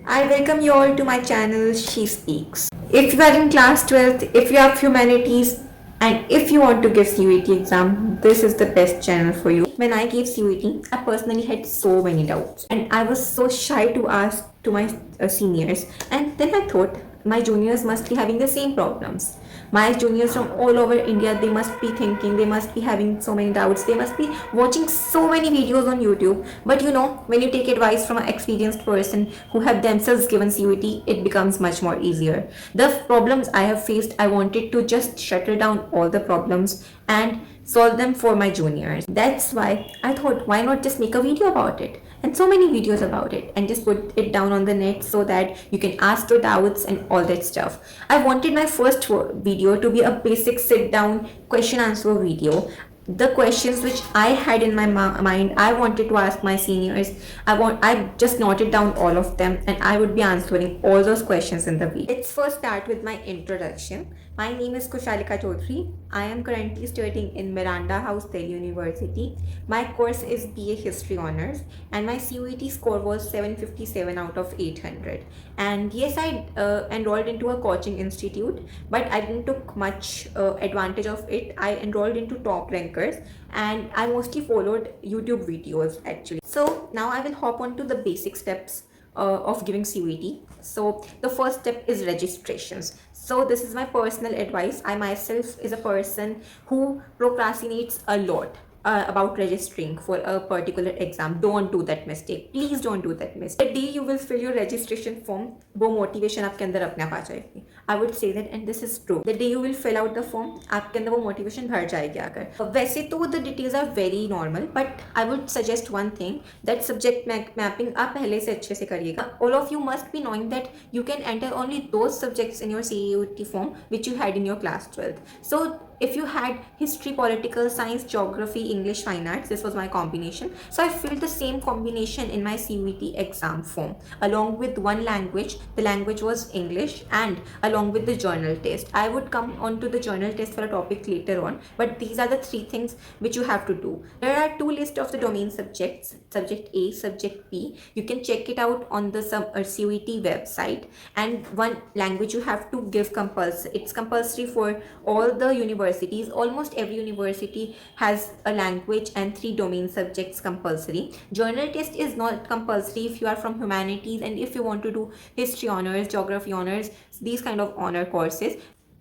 I welcome you all to my channel She Speaks. If you are in class 12th, if you have humanities, and if you want to give CUET exam, this is the best channel for you. When I gave CUET, I personally had so many doubts and I was so shy to ask to my seniors. And then I thought my juniors must be having the same problems. My juniors from all over India, they must be thinking, they must be having so many doubts, they must be watching so many videos on YouTube. But when you take advice from an experienced person who have themselves given CUET, it becomes much more easier. The problems I have faced, I wanted to just shuttle down all the problems and solve them for my juniors. That's why I thought, why not just make a video about it? And so many videos about it and just put it down on the net so that you can ask your doubts and all that stuff. I wanted my first video to be a basic sit down question answer video. The questions which I had in my mind, I wanted to ask my seniors. I just noted down all of them and I would be answering all those questions in the video. Let's first start with my introduction. My name is Kushalika Chaudhary. I am currently studying in Miranda House, Delhi University. My course is BA History Honors and my CUET score was 757 out of 800. And yes, I enrolled into a coaching institute, but I didn't took much advantage of it. I enrolled into top rankers and I mostly followed YouTube videos actually. So now I will hop on to the basic steps of giving CUET. So the first step is registrations. So this is my personal advice. I myself is a person who procrastinates a lot about registering for a particular exam. Don't do that mistake. Please don't do that mistake. The day you will fill your registration form, वो motivation आपके अंदर अपने आप आ जाएगी. I would say that, and this is true. The day you will fill out the form, आपके अंदर वो motivation भर जाएगी आकर. वैसे तो the details are very normal, but I would suggest one thing, that subject mapping आप पहले से अच्छे से करिएगा. All of you must be knowing that you can enter only those subjects in your CUET form which you had in your class 12th. So if you had history, political science, geography, English, fine arts, this was my combination. So I filled the same combination in my CUET exam form along with one language. The language was English, and along with the journal test. I would come on to the journal test for a topic later on, but these are the three things which you have to do. There are two lists of the domain subjects, subject A, subject B. You can check it out on the CUET website, and one language you have to give compulsory. It's compulsory for all the universities. Almost every university has a language and 3 domain subjects compulsory. Journal test is not compulsory if you are from humanities and if you want to do history honors, geography honors, these kind of honor courses.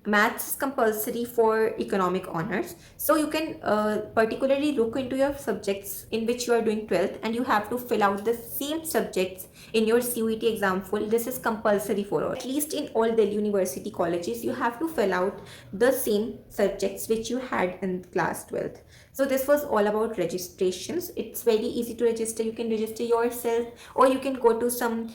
Maths is compulsory for economic honors. So you can particularly look into your subjects in which you are doing 12th, and you have to fill out the same subjects in your CUET exam full. This is compulsory for all. At least in all Delhi University colleges, you have to fill out the same subjects which you had in class 12th. So this was all about registrations. It's very easy to register. You can register yourself, or you can go to some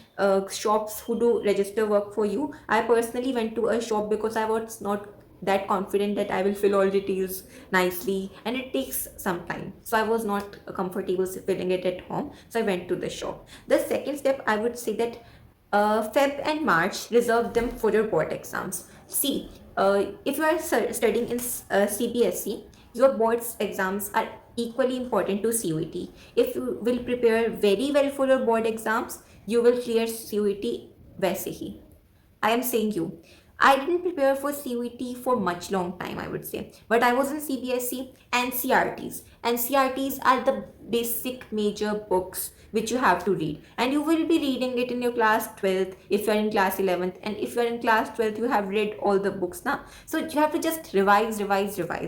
shops who do register work for you. I personally went to a shop because I was not that confident that I will fill all details nicely, and it takes some time. So I was not comfortable filling it at home. So I went to the shop. The second step, I would say that Feb and March, reserve them for your board exams. See, if you are studying in CBSE, your board's exams are equally important to CUET. If you will prepare very well for your board exams, you will clear CUET वैसे ही. I am saying you. I didn't prepare for CUET for much long time, I would say. But I was in CBSE and CRTs. And CRTs are the basic major books which you have to read. And you will be reading it in your class 12th if you are in class 11th. And if you are in class 12th, you have read all the books now. So you have to just revise.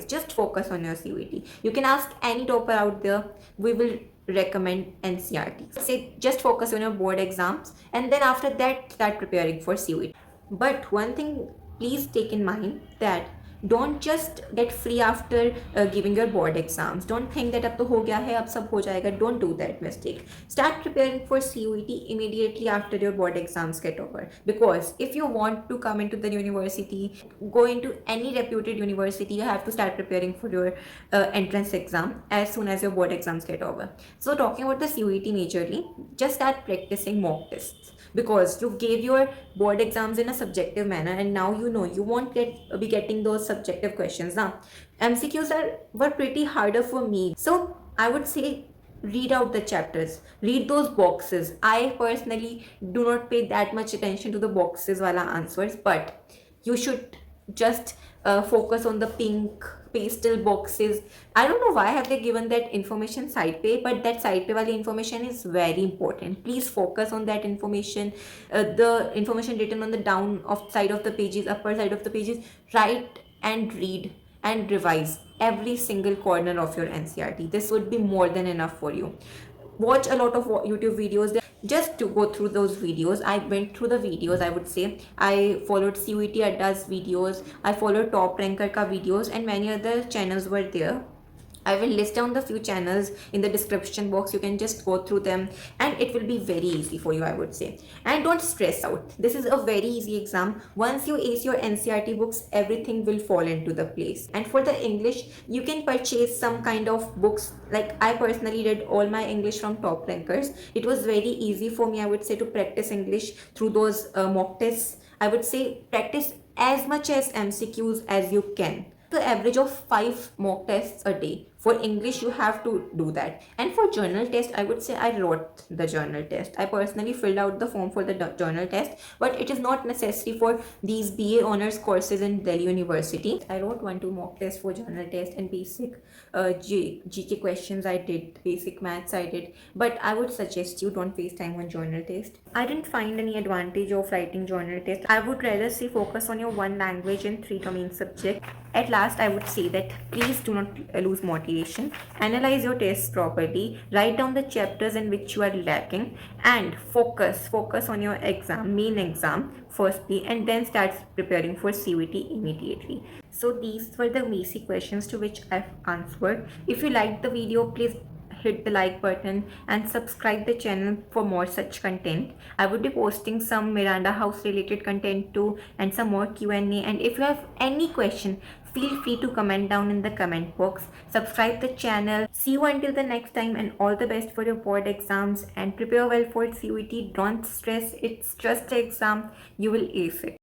Just focus on your CUET. You can ask any topper out there. We will recommend NCRT. Say just focus on your board exams, and then after that start preparing for CUET. But one thing, please take in mind that don't just get free after giving your board exams. Don't think that अब तो हो गया है, अब सब हो जाएगा. Don't do that mistake. Start preparing for CUET immediately after your board exams get over. Because if you want to come into the university, go into any reputed university, you have to start preparing for your entrance exam as soon as your board exams get over. So talking about the CUET majorly, just start practicing mock tests. Because you gave your board exams in a subjective manner, and now you won't be getting those subjective questions now. MCQs were pretty harder for me, so I would say read out the chapters, read those boxes. I personally do not pay that much attention to the boxes wala answers, but you should just focus on the pink pastel boxes. I don't know why have they given that information side pay, but that side pay wali information is very important. Please focus on that information. The information written on the down of side of the pages, upper side of the pages, write and read and revise every single corner of your NCRT. This would be more than enough for you. Watch a lot of YouTube videos just to go through those videos. I went through the videos, I would say. I followed CUET Adda's videos, I followed Top Ranker ka videos, and many other channels were there. I will list down the few channels in the description box. You can just go through them and it will be very easy for you, I would say. And don't stress out. This is a very easy exam. Once you ace your NCRT books, everything will fall into the place. And for the English, you can purchase some kind of books. Like I personally read all my English from Top Rankers. It was very easy for me, I would say, to practice English through those mock tests. I would say practice as much as MCQs as you can. The average of 5 mock tests a day. For English, you have to do that. And for journal test, I would say I wrote the journal test. I personally filled out the form for the journal test, but it is not necessary for these BA honors courses in Delhi University. I wrote 1-2 mock tests for journal test, and basic GK questions I did, basic maths I did. But I would suggest you don't waste time on journal test. I didn't find any advantage of writing journal test. I would rather say focus on your 1 language and 3 domain subject. At last, I would say that please do not lose motivation. Analyze your tests properly. Write down the chapters in which you are lacking, and focus on your main exam firstly, and then start preparing for CUET immediately. So these were the basic questions to which I've answered. If you liked the video, please hit the like button and subscribe the channel for more such content. I would be posting some Miranda House related content too, and some more Q&A. And if you have any question, feel free to comment down in the comment box. Subscribe the channel. See you until the next time, and all the best for your board exams, and prepare well for CUET. Don't stress, it's just an exam. You will ace it.